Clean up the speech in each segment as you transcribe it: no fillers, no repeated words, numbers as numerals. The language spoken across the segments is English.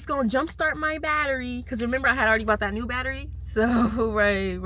gonna jumpstart my battery, because remember I had already bought that new battery. So right,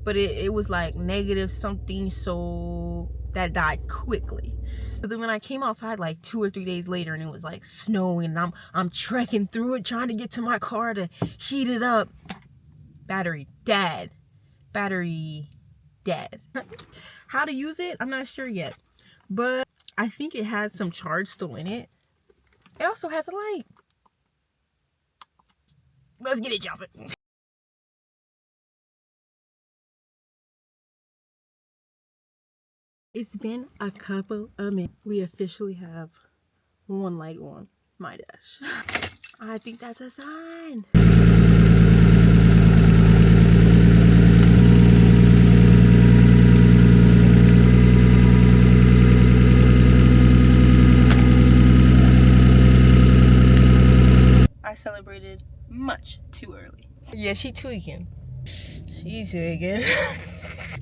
but it was like negative something, so that died quickly. So then when I came outside like 2 or 3 days later and it was like snowing and I'm trekking through it trying to get to my car to heat it up, battery dead. Battery dead. How to use it, I'm not sure yet, but I think it has some charge still in it. It also has a light. Let's get it jumping. It's been a couple of minutes. We officially have one light on my dash. I think that's a sign. I celebrated much too early. Yeah, she tweaking. She's tweaking.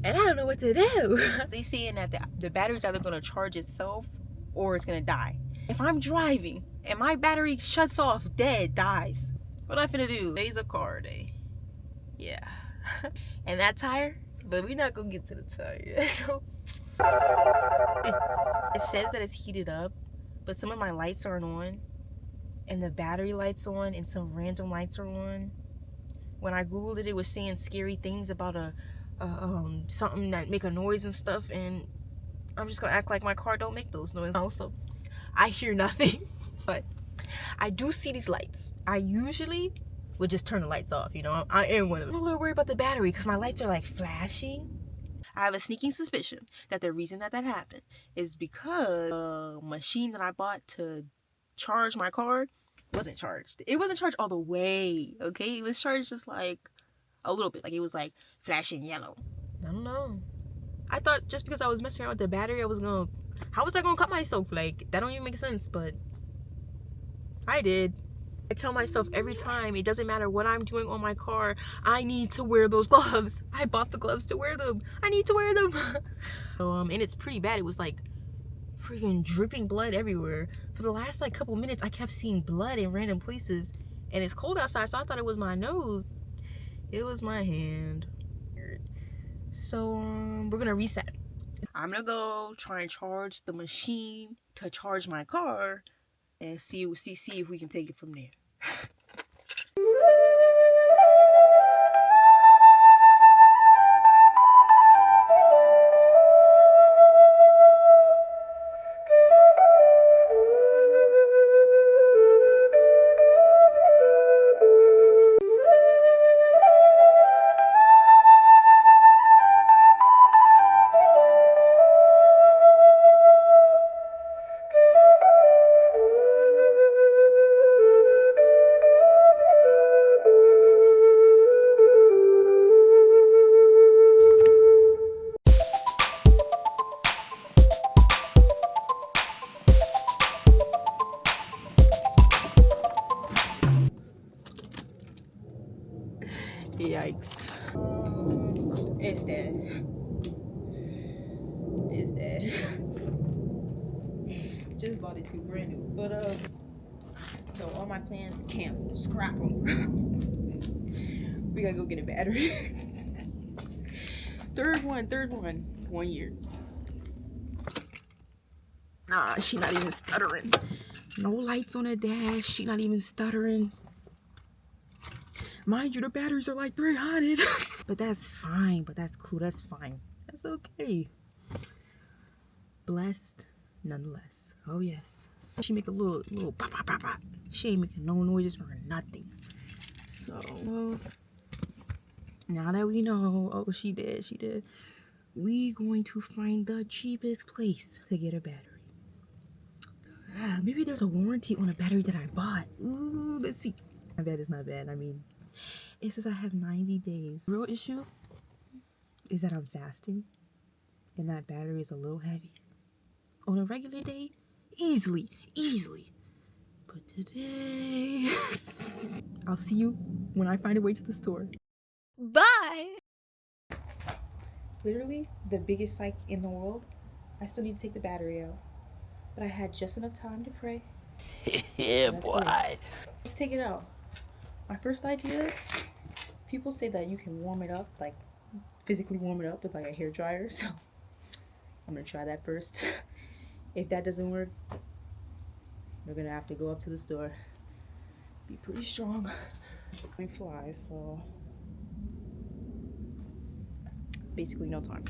And I don't know what to do. They saying that the battery's either gonna charge itself or it's gonna die. If I'm driving and my battery shuts off, dead, dies, what am I finna do? Today's a car day. Yeah. And that tire, but we're not gonna get to the tire. So it says that it's heated up, but some of my lights aren't on, and the battery light's on, and some random lights are on. When I googled it, it was saying scary things about something that make a noise and stuff, and I'm just gonna act like my car don't make those noises. Also, I hear nothing, but I do see these lights. I usually would just turn the lights off, you know. I am one of them. I'm a little worried about the battery because my lights are like flashing. I have a sneaking suspicion that the reason that happened is because the machine that I bought to charge my car wasn't charged. It wasn't charged all the way, okay? It was charged just like a little bit. Like it was like flashing yellow. I don't know. I thought just because I was messing around with the battery, how was I gonna cut myself? Like, that don't even make sense, but I did. I tell myself every time, it doesn't matter what I'm doing on my car, I need to wear those gloves. I bought the gloves to wear them. I need to wear them. So, and it's pretty bad. It was like freaking dripping blood everywhere. For the last like couple minutes, I kept seeing blood in random places, and it's cold outside, so I thought it was my nose. It was my hand. So we're gonna reset. I'm gonna go try and charge the machine to charge my car and see if we can take it from there. Yikes. It's dead. It's dead. Just bought it too brand new. But so all my plans canceled. Scrap them. We gotta go get a battery. Third one. 1 year. Nah, she not even stuttering. No lights on the dash. She not even stuttering. Mind you, the batteries are like 300. But that's fine. But that's cool. That's fine. That's okay. Blessed nonetheless. Oh yes. So she make a little pop, pop, pop, pop. She ain't making no noises or nothing. So now that we know, oh, she did. We going to find the cheapest place to get a battery. Maybe there's a warranty on a battery that I bought. Ooh, let's see. I bet it's not bad. I mean, it says I have 90 days. Real issue is that I'm fasting and that battery is a little heavy. On a regular day, easily. But today, I'll see you when I find a way to the store. Bye! Literally the biggest psych in the world. I still need to take the battery out. But I had just enough time to pray Yeah, boy. Good. Let's take it out. My first idea, people say that you can warm it up, like physically warm it up with like a hair dryer. So I'm gonna try that first. If that doesn't work, we're gonna have to go up to the store. Be pretty strong. I fly, so basically no time.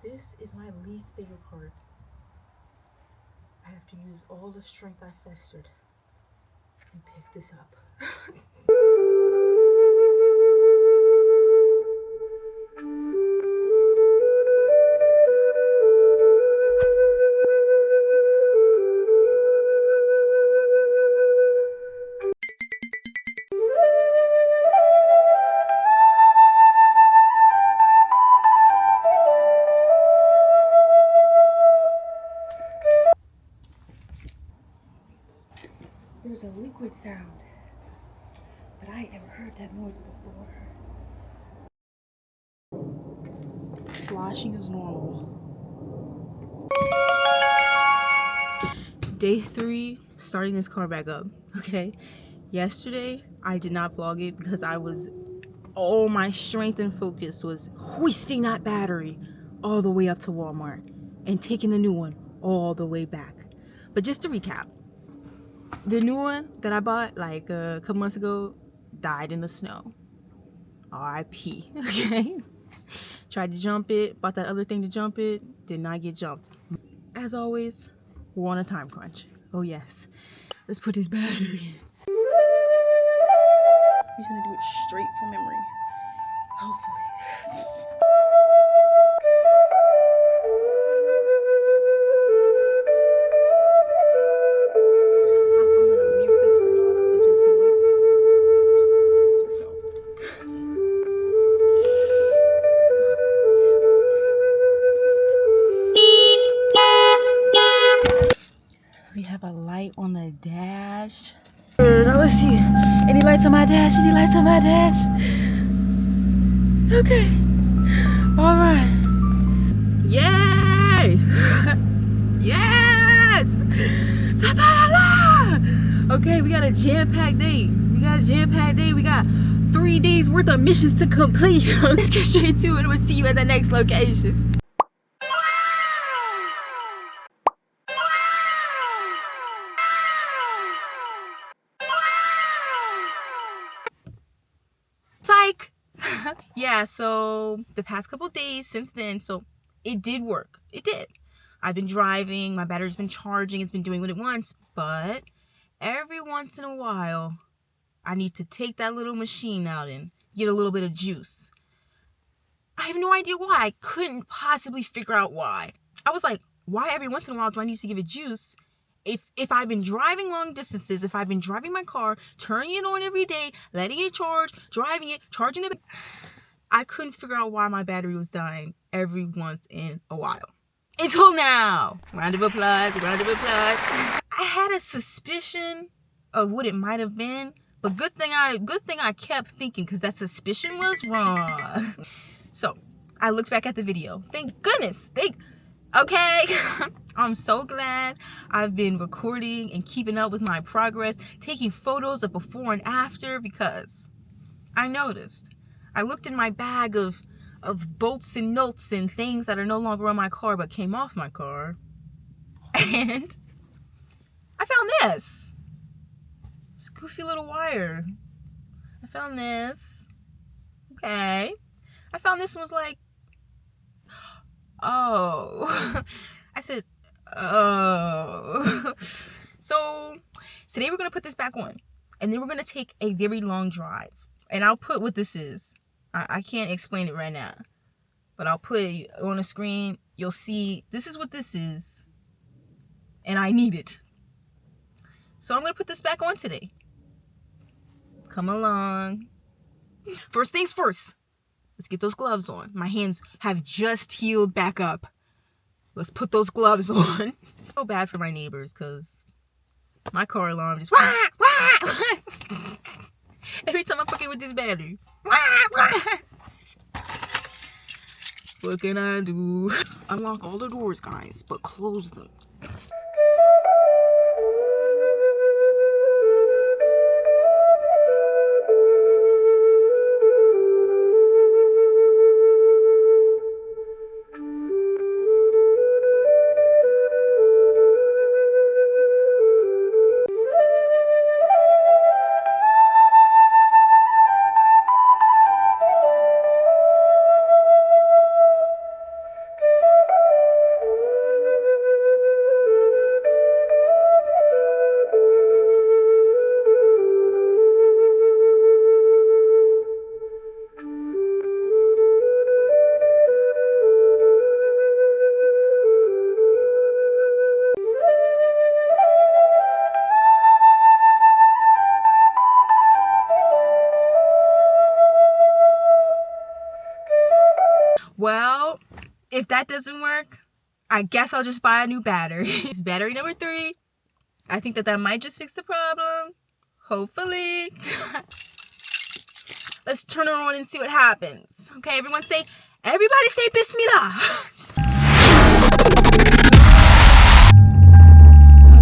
This is my least favorite part. I have to use all the strength I festered and pick this up. There's a liquid sound, but I ain't never heard that noise before. Sloshing is normal. Day 3, starting this car back up, okay? Yesterday, I did not vlog it because all my strength and focus was hoisting that battery all the way up to Walmart and taking the new one all the way back. But just to recap, the new one that I bought like a couple months ago died in the snow. R.I.P. Okay? Tried to jump it, bought that other thing to jump it, did not get jumped. As always, we're on a time crunch. Oh yes. Let's put this battery in. We're gonna do it straight from memory. Hopefully. We have a light on the dash. Now let's see. Any lights on my dash? Any lights on my dash? Okay. All right. Yay! Yes! Okay, we got a jam-packed day. We got 3 days worth of missions to complete. Let's get straight to it. We'll see you at the next location. Psych! Yeah, so the past couple days since then, so it did work. It did. I've been driving, my battery's been charging, it's been doing what it wants, but every once in a while, I need to take that little machine out and get a little bit of juice. I have no idea why. I couldn't possibly figure out why. I was like, why every once in a while do I need to give it juice? If I've been driving long distances, if I've been driving my car, turning it on every day, letting it charge, driving it, charging it, I couldn't figure out why my battery was dying every once in a while. Until now. Round of applause, round of applause. I had a suspicion of what it might have been, but good thing I kept thinking, because that suspicion was wrong. So I looked back at the video. Thank goodness. Okay. I'm so glad I've been recording and keeping up with my progress, taking photos of before and after, because I noticed. I looked in my bag of bolts and nuts and things that are no longer on my car but came off my car, and I found this goofy little wire. I found this. Okay. I found this one was like, oh. I said, oh. So today we're going to put this back on. And then we're going to take a very long drive. And I'll put what this is. I can't explain it right now. But I'll put it on the screen. You'll see this is what this is. And I need it. So I'm going to put this back on today. Come along. First things first. Let's get those gloves on. My hands have just healed back up. Let's put those gloves on. So bad for my neighbors because my car alarm just wah, wah. Every time I fuck it with this battery. Wah, wah. What can I do? Unlock all the doors, guys, but close them. Well, if that doesn't work, I guess I'll just buy a new battery. It's battery number 3. I think that might just fix the problem. Hopefully. Let's turn her on and see what happens. Okay, everybody say Bismillah.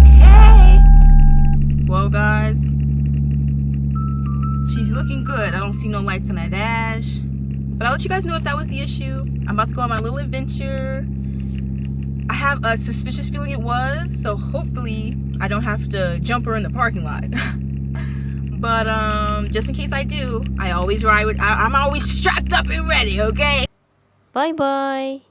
Okay. Well, guys, she's looking good. I don't see no lights on that dash. But I'll let you guys know if that was the issue. I'm about to go on my little adventure. I have a suspicious feeling it was, so hopefully I don't have to jump her in the parking lot. But just in case I do, I always ride with, I'm always strapped up and ready, okay? Bye bye.